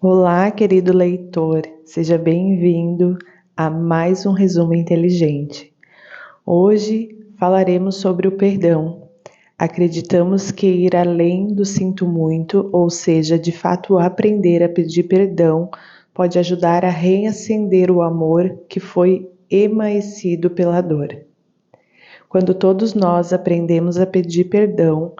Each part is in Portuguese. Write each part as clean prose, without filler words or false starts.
Olá, querido leitor, seja bem-vindo a mais um resumo inteligente. Hoje falaremos sobre o perdão. Acreditamos que ir além do sinto muito, ou seja, de fato aprender a pedir perdão, pode ajudar a reacender o amor que foi emaecido pela dor. Quando todos nós aprendemos a pedir perdão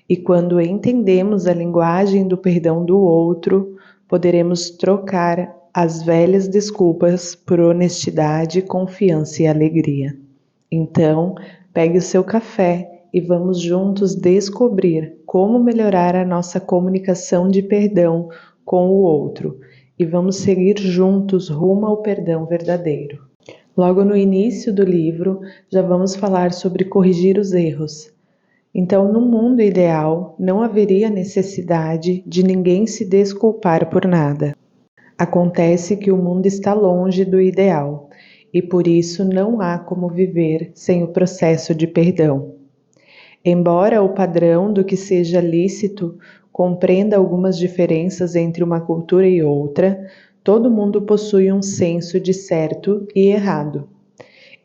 e quando entendemos a linguagem do perdão do outro, poderemos trocar as velhas desculpas por honestidade, confiança e alegria. Então, pegue o seu café e vamos juntos descobrir como melhorar a nossa comunicação de perdão com o outro e vamos seguir juntos rumo ao perdão verdadeiro. Logo no início do livro, já vamos falar sobre corrigir os erros. Então, no mundo ideal, não haveria necessidade de ninguém se desculpar por nada. Acontece que o mundo está longe do ideal e por isso não há como viver sem o processo de perdão. Embora o padrão do que seja lícito compreenda algumas diferenças entre uma cultura e outra, todo mundo possui um senso de certo e errado.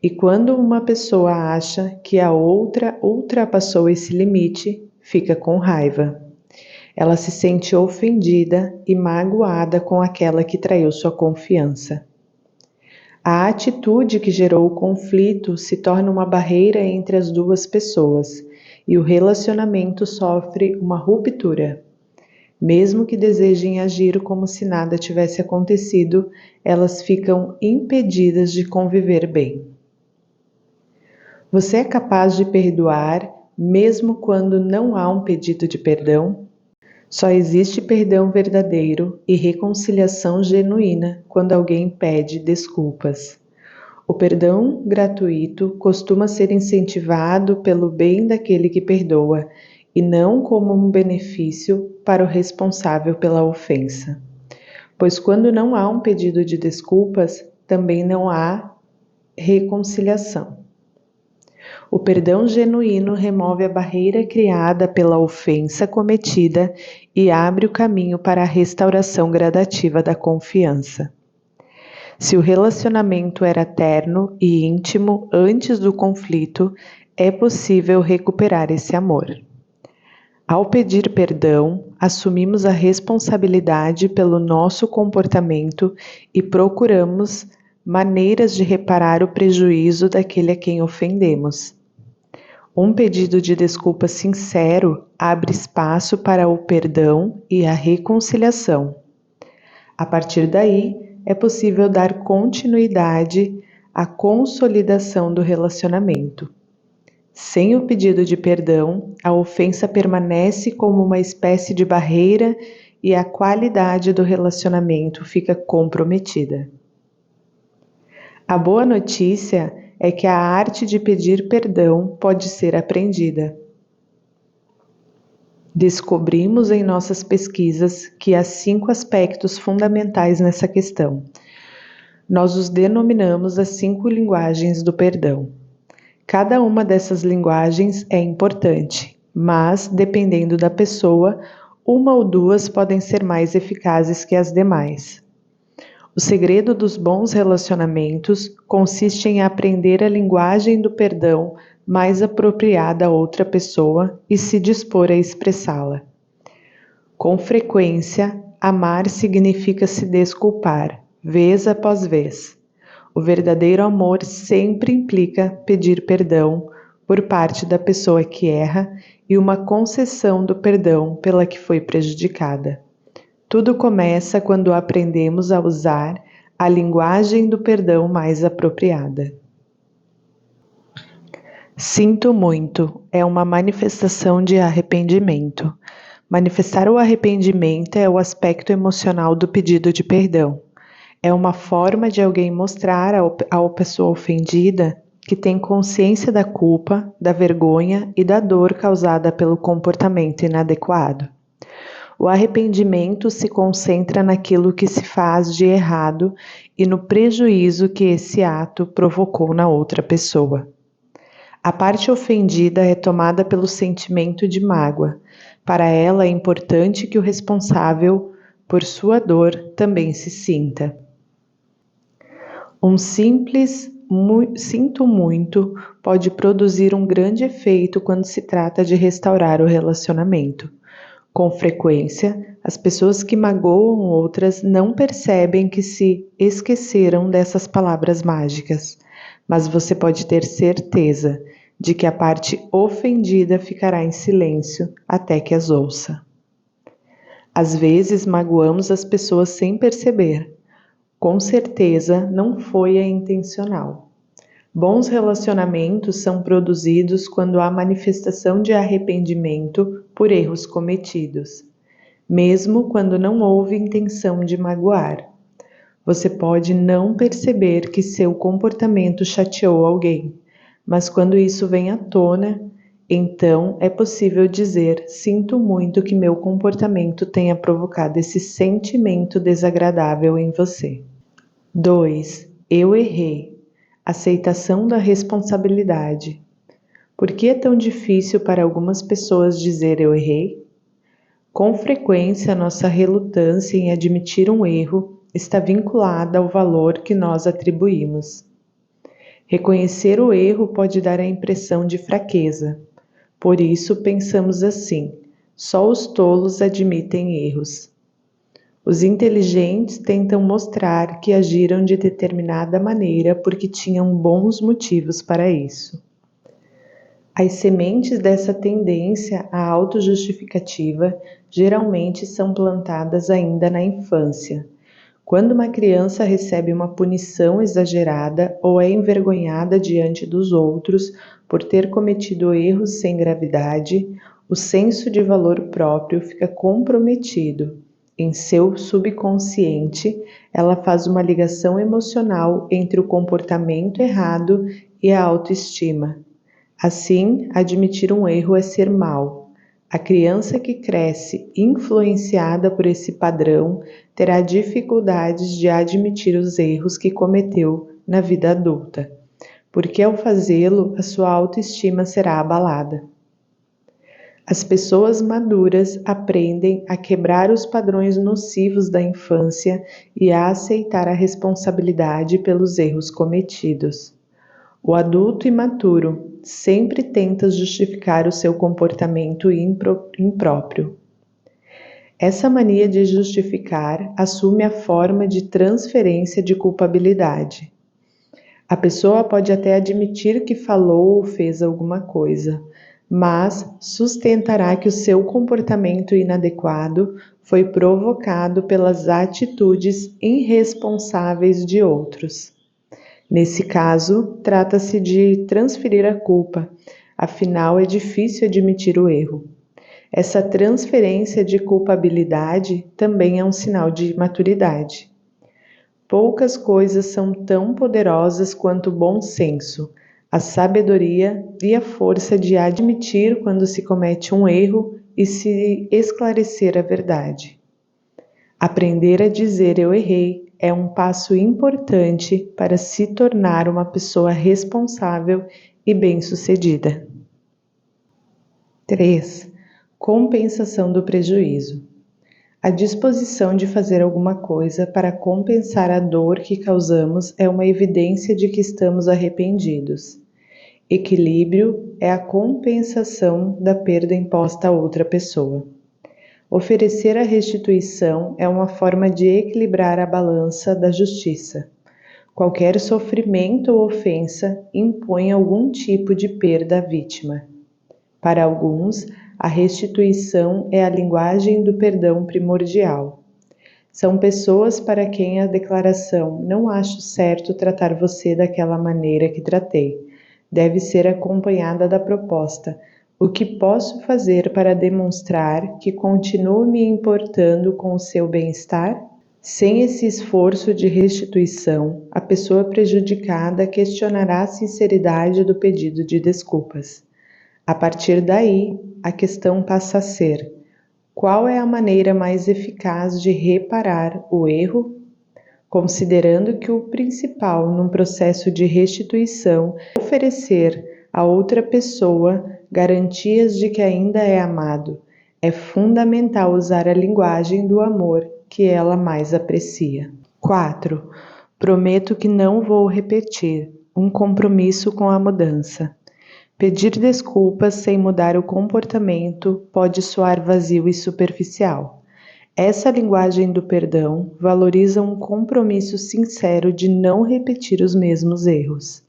E quando uma pessoa acha que a outra ultrapassou esse limite, fica com raiva. Ela se sente ofendida e magoada com aquela que traiu sua confiança. A atitude que gerou o conflito se torna uma barreira entre as duas pessoas e o relacionamento sofre uma ruptura. Mesmo que desejem agir como se nada tivesse acontecido, elas ficam impedidas de conviver bem. Você é capaz de perdoar mesmo quando não há um pedido de perdão? Só existe perdão verdadeiro e reconciliação genuína quando alguém pede desculpas. O perdão gratuito costuma ser incentivado pelo bem daquele que perdoa e não como um benefício para o responsável pela ofensa. Pois quando não há um pedido de desculpas, também não há reconciliação. O perdão genuíno remove a barreira criada pela ofensa cometida e abre o caminho para a restauração gradativa da confiança. Se o relacionamento era terno e íntimo antes do conflito, é possível recuperar esse amor. Ao pedir perdão, assumimos a responsabilidade pelo nosso comportamento e procuramos maneiras de reparar o prejuízo daquele a quem ofendemos. Um pedido de desculpa sincero abre espaço para o perdão e a reconciliação. A partir daí, é possível dar continuidade à consolidação do relacionamento. Sem o pedido de perdão, a ofensa permanece como uma espécie de barreira e a qualidade do relacionamento fica comprometida. A boa notícia é que a arte de pedir perdão pode ser aprendida. Descobrimos em nossas pesquisas que há 5 aspectos fundamentais nessa questão. Nós os denominamos as 5 linguagens do perdão. Cada uma dessas linguagens é importante, mas, dependendo da pessoa, uma ou duas podem ser mais eficazes que as demais. O segredo dos bons relacionamentos consiste em aprender a linguagem do perdão mais apropriada a outra pessoa e se dispor a expressá-la. Com frequência, amar significa se desculpar, vez após vez. O verdadeiro amor sempre implica pedir perdão por parte da pessoa que erra e uma concessão do perdão pela que foi prejudicada. Tudo começa quando aprendemos a usar a linguagem do perdão mais apropriada. Sinto muito é uma manifestação de arrependimento. Manifestar o arrependimento é o aspecto emocional do pedido de perdão. É uma forma de alguém mostrar à pessoa ofendida que tem consciência da culpa, da vergonha e da dor causada pelo comportamento inadequado. O arrependimento se concentra naquilo que se faz de errado e no prejuízo que esse ato provocou na outra pessoa. A parte ofendida é tomada pelo sentimento de mágoa. Para ela é importante que o responsável por sua dor também se sinta. Um simples sinto muito pode produzir um grande efeito quando se trata de restaurar o relacionamento. Com frequência, as pessoas que magoam outras não percebem que se esqueceram dessas palavras mágicas, mas você pode ter certeza de que a parte ofendida ficará em silêncio até que as ouça. Às vezes magoamos as pessoas sem perceber. Com certeza não foi intencional. Bons relacionamentos são produzidos quando há manifestação de arrependimento por erros cometidos, mesmo quando não houve intenção de magoar. Você pode não perceber que seu comportamento chateou alguém, mas quando isso vem à tona, então é possível dizer: sinto muito que meu comportamento tenha provocado esse sentimento desagradável em você. 2. Eu errei. Aceitação da responsabilidade. Por que é tão difícil para algumas pessoas dizer eu errei? Com frequência, nossa relutância em admitir um erro está vinculada ao valor que nós atribuímos. Reconhecer o erro pode dar a impressão de fraqueza. Por isso, pensamos assim: só os tolos admitem erros. Os inteligentes tentam mostrar que agiram de determinada maneira porque tinham bons motivos para isso. As sementes dessa tendência à autojustificativa geralmente são plantadas ainda na infância. Quando uma criança recebe uma punição exagerada ou é envergonhada diante dos outros por ter cometido erros sem gravidade, o senso de valor próprio fica comprometido. Em seu subconsciente, ela faz uma ligação emocional entre o comportamento errado e a autoestima. Assim, admitir um erro é ser mau. A criança que cresce influenciada por esse padrão terá dificuldades de admitir os erros que cometeu na vida adulta, porque ao fazê-lo, a sua autoestima será abalada. As pessoas maduras aprendem a quebrar os padrões nocivos da infância e a aceitar a responsabilidade pelos erros cometidos. O adulto imaturo sempre tenta justificar o seu comportamento impróprio. Essa mania de justificar assume a forma de transferência de culpabilidade. A pessoa pode até admitir que falou ou fez alguma coisa, mas sustentará que o seu comportamento inadequado foi provocado pelas atitudes irresponsáveis de outros. Nesse caso, trata-se de transferir a culpa, afinal é difícil admitir o erro. Essa transferência de culpabilidade também é um sinal de maturidade. Poucas coisas são tão poderosas quanto o bom senso, a sabedoria e a força de admitir quando se comete um erro e se esclarecer a verdade. Aprender a dizer eu errei é um passo importante para se tornar uma pessoa responsável e bem-sucedida. 3. Compensação do prejuízo. A disposição de fazer alguma coisa para compensar a dor que causamos é uma evidência de que estamos arrependidos. Equilíbrio é a compensação da perda imposta a outra pessoa. Oferecer a restituição é uma forma de equilibrar a balança da justiça. Qualquer sofrimento ou ofensa impõe algum tipo de perda à vítima. Para alguns, a restituição é a linguagem do perdão primordial. São pessoas para quem a declaração "não acho certo tratar você daquela maneira que tratei" deve ser acompanhada da proposta "o que posso fazer para demonstrar que continuo me importando com o seu bem-estar?" Sem esse esforço de restituição, a pessoa prejudicada questionará a sinceridade do pedido de desculpas. A partir daí, a questão passa a ser: qual é a maneira mais eficaz de reparar o erro? Considerando que o principal num processo de restituição é oferecer a outra pessoa garantias de que ainda é amado, é fundamental usar a linguagem do amor que ela mais aprecia. 4. Prometo que não vou repetir. Um compromisso com a mudança. Pedir desculpas sem mudar o comportamento pode soar vazio e superficial. Essa linguagem do perdão valoriza um compromisso sincero de não repetir os mesmos erros.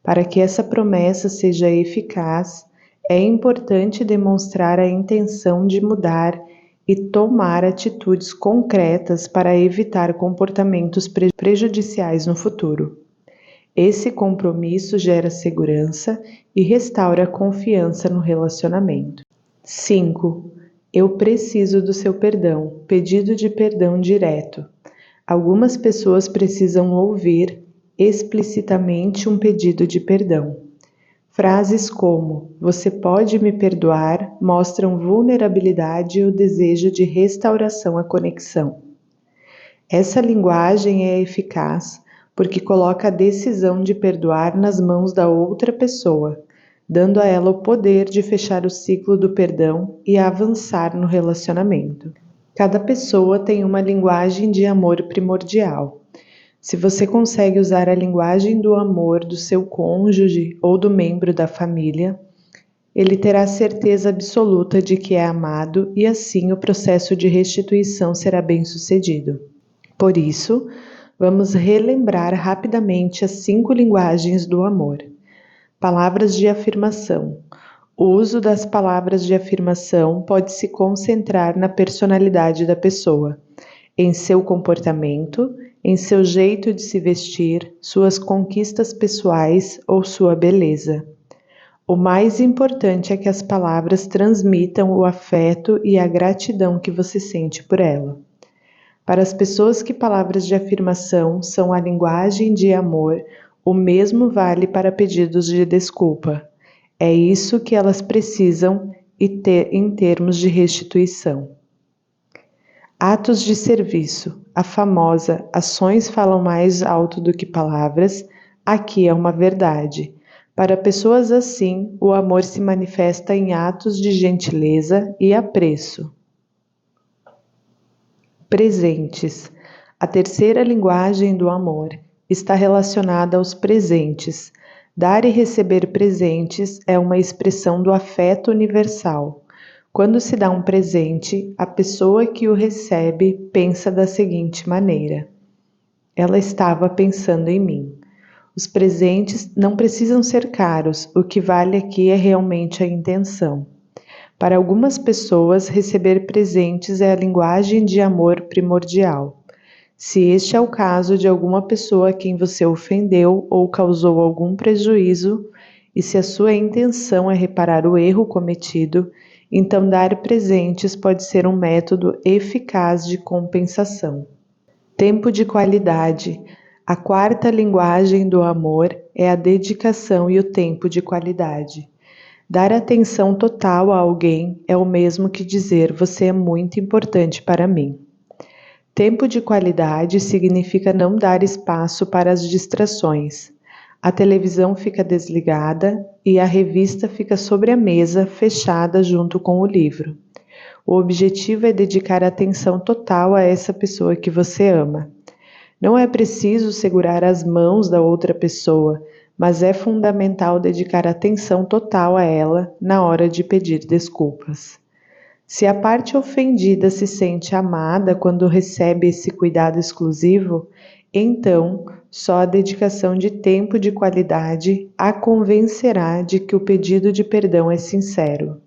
Para que essa promessa seja eficaz, é importante demonstrar a intenção de mudar e tomar atitudes concretas para evitar comportamentos prejudiciais no futuro. Esse compromisso gera segurança e restaura a confiança no relacionamento. 5. Eu preciso do seu perdão. Pedido de perdão direto. Algumas pessoas precisam ouvir explicitamente um pedido de perdão. Frases como "você pode me perdoar" mostram vulnerabilidade e o desejo de restauração à conexão. Essa linguagem é eficaz porque coloca a decisão de perdoar nas mãos da outra pessoa, dando a ela o poder de fechar o ciclo do perdão e avançar no relacionamento. Cada pessoa tem uma linguagem de amor primordial. Se você consegue usar a linguagem do amor do seu cônjuge ou do membro da família, ele terá certeza absoluta de que é amado e assim o processo de restituição será bem-sucedido. Por isso, vamos relembrar rapidamente as 5 linguagens do amor. Palavras de afirmação. O uso das palavras de afirmação pode se concentrar na personalidade da pessoa, em seu comportamento, em seu jeito de se vestir, suas conquistas pessoais ou sua beleza. O mais importante é que as palavras transmitam o afeto e a gratidão que você sente por ela. Para as pessoas que palavras de afirmação são a linguagem de amor, o mesmo vale para pedidos de desculpa. É isso que elas precisam em termos de restituição. Atos de serviço. A famosa "ações falam mais alto do que palavras" aqui é uma verdade. Para pessoas assim, o amor se manifesta em atos de gentileza e apreço. Presentes. A terceira linguagem do amor está relacionada aos presentes. Dar e receber presentes é uma expressão do afeto universal. Quando se dá um presente, a pessoa que o recebe pensa da seguinte maneira: ela estava pensando em mim. Os presentes não precisam ser caros, o que vale aqui é realmente a intenção. Para algumas pessoas, receber presentes é a linguagem de amor primordial. Se este é o caso de alguma pessoa a quem você ofendeu ou causou algum prejuízo, e se a sua intenção é reparar o erro cometido, então dar presentes pode ser um método eficaz de compensação. Tempo de qualidade. A quarta linguagem do amor é a dedicação e o tempo de qualidade. Dar atenção total a alguém é o mesmo que dizer "você é muito importante para mim". Tempo de qualidade significa não dar espaço para as distrações. A televisão fica desligada e a revista fica sobre a mesa, fechada junto com o livro. O objetivo é dedicar atenção total a essa pessoa que você ama. Não é preciso segurar as mãos da outra pessoa, mas é fundamental dedicar atenção total a ela na hora de pedir desculpas. Se a parte ofendida se sente amada quando recebe esse cuidado exclusivo, então só a dedicação de tempo de qualidade a convencerá de que o pedido de perdão é sincero.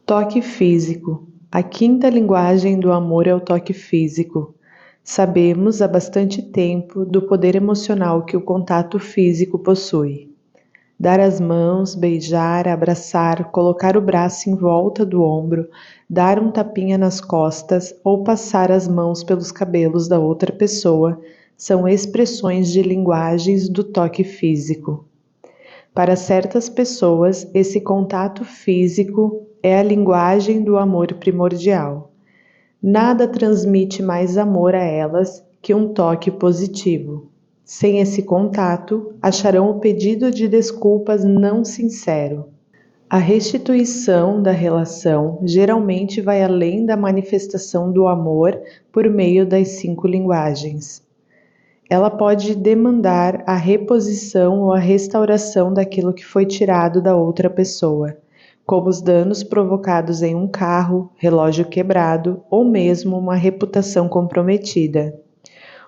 Toque físico. A quinta linguagem do amor é o toque físico. Sabemos há bastante tempo do poder emocional que o contato físico possui. Dar as mãos, beijar, abraçar, colocar o braço em volta do ombro, dar um tapinha nas costas ou passar as mãos pelos cabelos da outra pessoa são expressões de linguagens do toque físico. Para certas pessoas, esse contato físico é a linguagem do amor primordial. Nada transmite mais amor a elas que um toque positivo. Sem esse contato, acharão o pedido de desculpas não sincero. A restituição da relação geralmente vai além da manifestação do amor por meio das 5 linguagens. Ela pode demandar a reposição ou a restauração daquilo que foi tirado da outra pessoa, como os danos provocados em um carro, relógio quebrado ou mesmo uma reputação comprometida.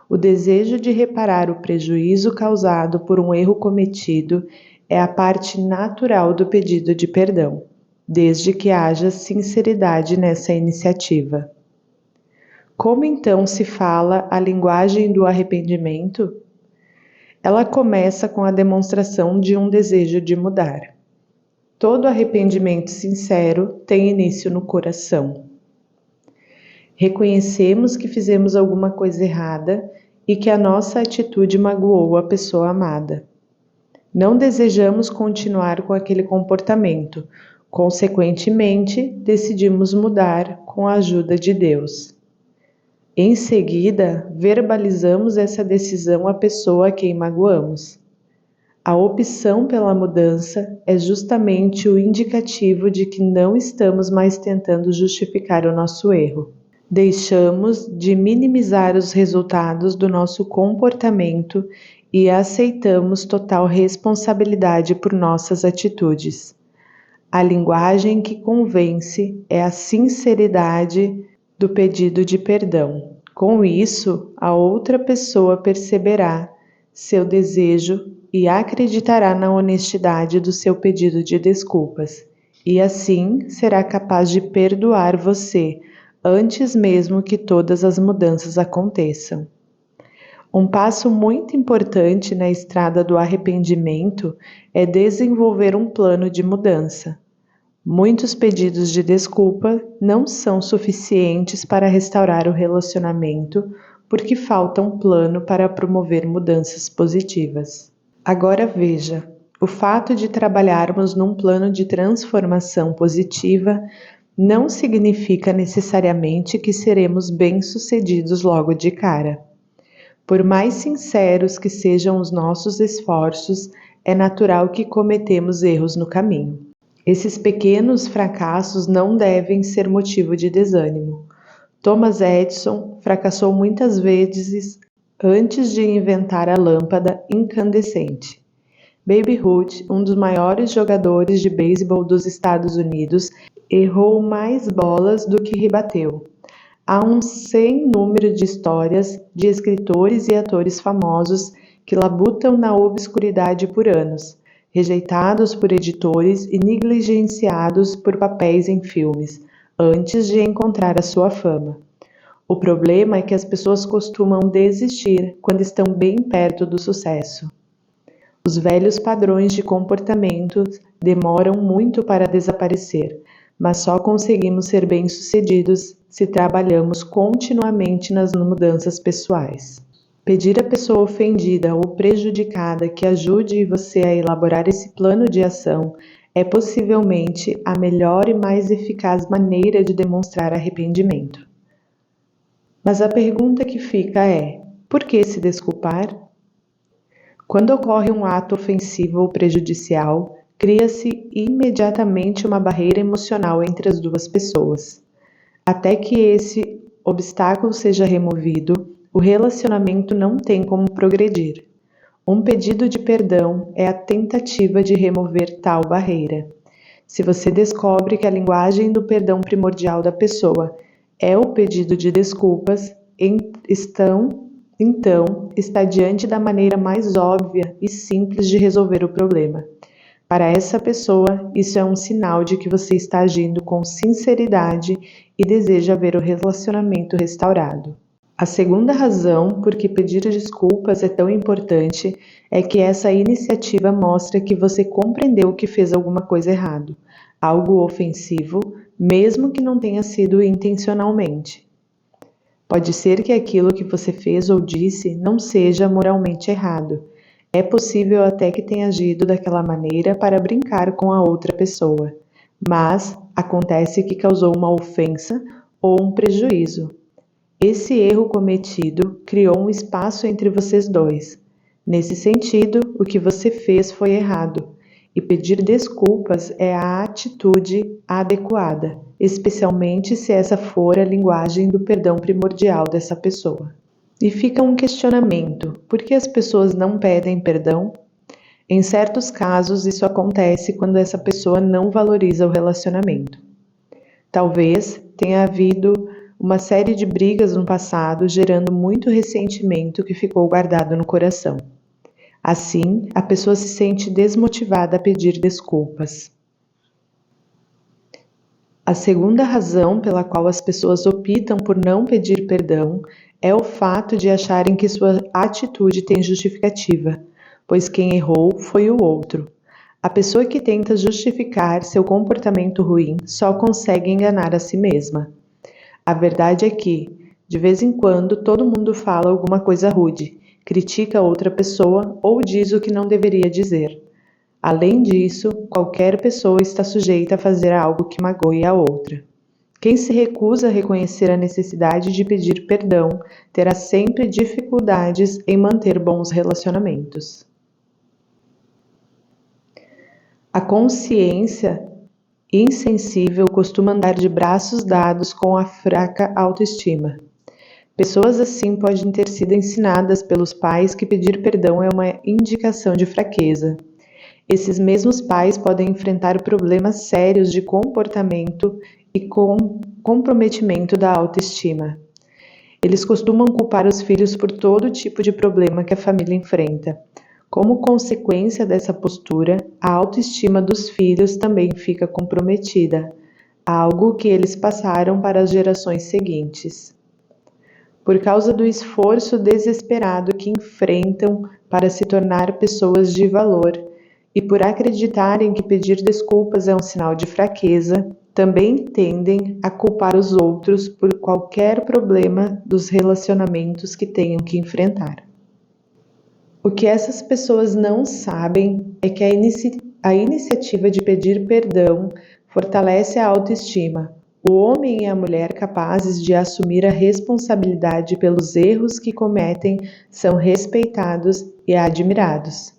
O desejo de reparar o prejuízo causado por um erro cometido é a parte natural do pedido de perdão, desde que haja sinceridade nessa iniciativa. Como então se fala a linguagem do arrependimento? Ela começa com a demonstração de um desejo de mudar. Todo arrependimento sincero tem início no coração. Reconhecemos que fizemos alguma coisa errada e que a nossa atitude magoou a pessoa amada. Não desejamos continuar com aquele comportamento, consequentemente, decidimos mudar com a ajuda de Deus. Em seguida, verbalizamos essa decisão à pessoa a quem magoamos. A opção pela mudança é justamente o indicativo de que não estamos mais tentando justificar o nosso erro. Deixamos de minimizar os resultados do nosso comportamento e aceitamos total responsabilidade por nossas atitudes. A linguagem que convence é a sinceridade do pedido de perdão. Com isso, a outra pessoa perceberá seu desejo e acreditará na honestidade do seu pedido de desculpas, e assim será capaz de perdoar você antes mesmo que todas as mudanças aconteçam. Um passo muito importante na estrada do arrependimento é desenvolver um plano de mudança. Muitos pedidos de desculpa não são suficientes para restaurar o relacionamento porque falta um plano para promover mudanças positivas. Agora veja, o fato de trabalharmos num plano de transformação positiva não significa necessariamente que seremos bem-sucedidos logo de cara. Por mais sinceros que sejam os nossos esforços, é natural que cometemos erros no caminho. Esses pequenos fracassos não devem ser motivo de desânimo. Thomas Edison fracassou muitas vezes antes de inventar a lâmpada incandescente. Babe Ruth, um dos maiores jogadores de beisebol dos Estados Unidos, errou mais bolas do que rebateu. Há um sem número de histórias de escritores e atores famosos que labutam na obscuridade por anos, rejeitados por editores e negligenciados por papéis em filmes, antes de encontrar a sua fama. O problema é que as pessoas costumam desistir quando estão bem perto do sucesso. Os velhos padrões de comportamento demoram muito para desaparecer, mas só conseguimos ser bem-sucedidos se trabalhamos continuamente nas mudanças pessoais. Pedir à pessoa ofendida ou prejudicada que ajude você a elaborar esse plano de ação é possivelmente a melhor e mais eficaz maneira de demonstrar arrependimento. Mas a pergunta que fica é: por que se desculpar? Quando ocorre um ato ofensivo ou prejudicial, cria-se imediatamente uma barreira emocional entre as duas pessoas. Até que esse obstáculo seja removido, o relacionamento não tem como progredir. Um pedido de perdão é a tentativa de remover tal barreira. Se você descobre que a linguagem do perdão primordial da pessoa é o pedido de desculpas, então está diante da maneira mais óbvia e simples de resolver o problema. Para essa pessoa, isso é um sinal de que você está agindo com sinceridade e deseja ver o relacionamento restaurado. A segunda razão por que pedir desculpas é tão importante é que essa iniciativa mostra que você compreendeu que fez alguma coisa errado, algo ofensivo, mesmo que não tenha sido intencionalmente. Pode ser que aquilo que você fez ou disse não seja moralmente errado. É possível até que tenha agido daquela maneira para brincar com a outra pessoa, mas acontece que causou uma ofensa ou um prejuízo. Esse erro cometido criou um espaço entre vocês dois. Nesse sentido, o que você fez foi errado, e pedir desculpas é a atitude adequada, especialmente se essa for a linguagem do perdão primordial dessa pessoa. E fica um questionamento: por que as pessoas não pedem perdão? Em certos casos, isso acontece quando essa pessoa não valoriza o relacionamento. Talvez tenha havido uma série de brigas no passado, gerando muito ressentimento que ficou guardado no coração. Assim, a pessoa se sente desmotivada a pedir desculpas. A segunda razão pela qual as pessoas optam por não pedir perdão é o fato de acharem que sua atitude tem justificativa, pois quem errou foi o outro. A pessoa que tenta justificar seu comportamento ruim só consegue enganar a si mesma. A verdade é que, de vez em quando, todo mundo fala alguma coisa rude, critica outra pessoa ou diz o que não deveria dizer. Além disso, qualquer pessoa está sujeita a fazer algo que magoe a outra. Quem se recusa a reconhecer a necessidade de pedir perdão terá sempre dificuldades em manter bons relacionamentos. A consciência insensível costuma andar de braços dados com a fraca autoestima. Pessoas assim podem ter sido ensinadas pelos pais que pedir perdão é uma indicação de fraqueza. Esses mesmos pais podem enfrentar problemas sérios de comportamento e comprometimento da autoestima. Eles costumam culpar os filhos por todo tipo de problema que a família enfrenta. Como consequência dessa postura, a autoestima dos filhos também fica comprometida, algo que eles passaram para as gerações seguintes. Por causa do esforço desesperado que enfrentam para se tornar pessoas de valor e por acreditarem que pedir desculpas é um sinal de fraqueza, também tendem a culpar os outros por qualquer problema dos relacionamentos que tenham que enfrentar. O que essas pessoas não sabem é que a iniciativa de pedir perdão fortalece a autoestima. O homem e a mulher capazes de assumir a responsabilidade pelos erros que cometem são respeitados e admirados.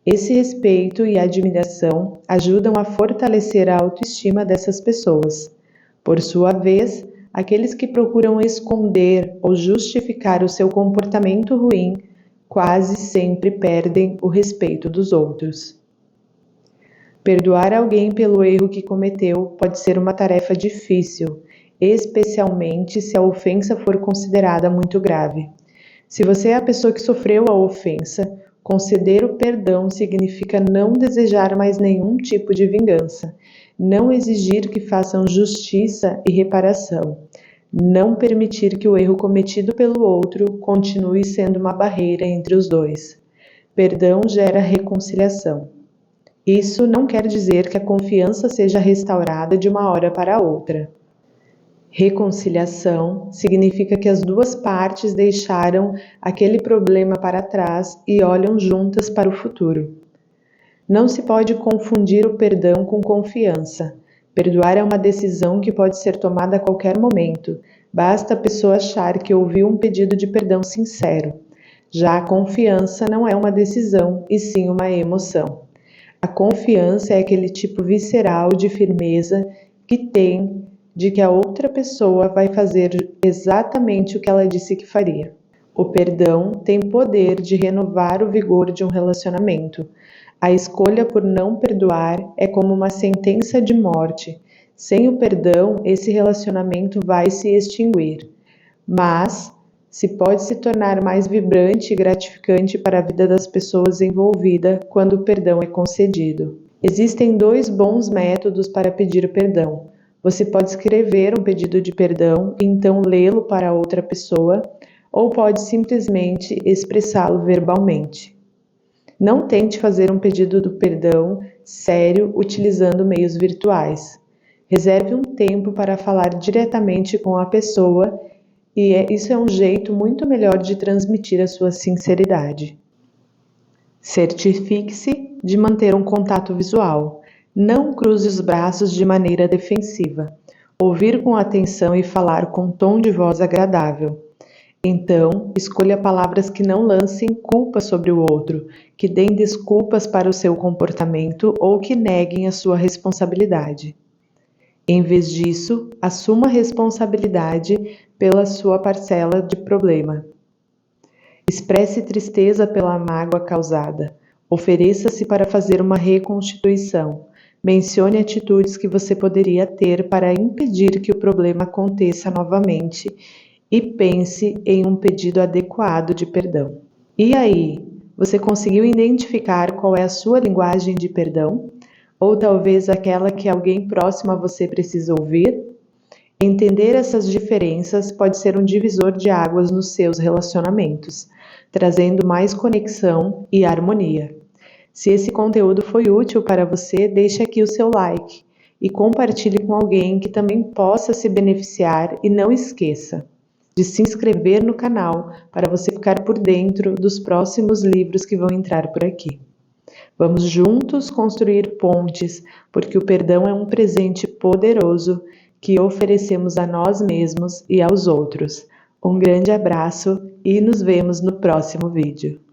Esse respeito e admiração ajudam a fortalecer a autoestima dessas pessoas. Por sua vez, aqueles que procuram esconder ou justificar o seu comportamento ruim quase sempre perdem o respeito dos outros. Perdoar alguém pelo erro que cometeu pode ser uma tarefa difícil, especialmente se a ofensa for considerada muito grave. Se você é a pessoa que sofreu a ofensa, conceder o perdão significa não desejar mais nenhum tipo de vingança, não exigir que façam justiça e reparação, não permitir que o erro cometido pelo outro continue sendo uma barreira entre os dois. Perdão gera reconciliação. Isso não quer dizer que a confiança seja restaurada de uma hora para outra. Reconciliação significa que as duas partes deixaram aquele problema para trás e olham juntas para o futuro. Não se pode confundir o perdão com confiança. Perdoar é uma decisão que pode ser tomada a qualquer momento. Basta a pessoa achar que ouviu um pedido de perdão sincero. Já a confiança não é uma decisão, e sim uma emoção. A confiança é aquele tipo visceral de firmeza que tem de que a outra pessoa vai fazer exatamente o que ela disse que faria. O perdão tem poder de renovar o vigor de um relacionamento. A escolha por não perdoar é como uma sentença de morte. Sem o perdão, esse relacionamento vai se extinguir. Mas pode se tornar mais vibrante e gratificante para a vida das pessoas envolvidas quando o perdão é concedido. Existem 2 bons métodos para pedir perdão. Você pode escrever um pedido de perdão e então lê-lo para outra pessoa, ou pode simplesmente expressá-lo verbalmente. Não tente fazer um pedido de perdão sério utilizando meios virtuais. Reserve um tempo para falar diretamente com a pessoa e isso é um jeito muito melhor de transmitir a sua sinceridade. Certifique-se de manter um contato visual. Não cruze os braços de maneira defensiva. Ouvir com atenção e falar com um tom de voz agradável. Então, escolha palavras que não lancem culpa sobre o outro, que deem desculpas para o seu comportamento ou que neguem a sua responsabilidade. Em vez disso, assuma a responsabilidade pela sua parcela de problema. Expresse tristeza pela mágoa causada. Ofereça-se para fazer uma reconstituição. Mencione atitudes que você poderia ter para impedir que o problema aconteça novamente e pense em um pedido adequado de perdão. E aí, você conseguiu identificar qual é a sua linguagem de perdão? Ou talvez aquela que alguém próximo a você precisa ouvir? Entender essas diferenças pode ser um divisor de águas nos seus relacionamentos, trazendo mais conexão e harmonia. Se esse conteúdo foi útil para você, deixe aqui o seu like e compartilhe com alguém que também possa se beneficiar, e não esqueça de se inscrever no canal para você ficar por dentro dos próximos livros que vão entrar por aqui. Vamos juntos construir pontes, porque o perdão é um presente poderoso que oferecemos a nós mesmos e aos outros. Um grande abraço e nos vemos no próximo vídeo.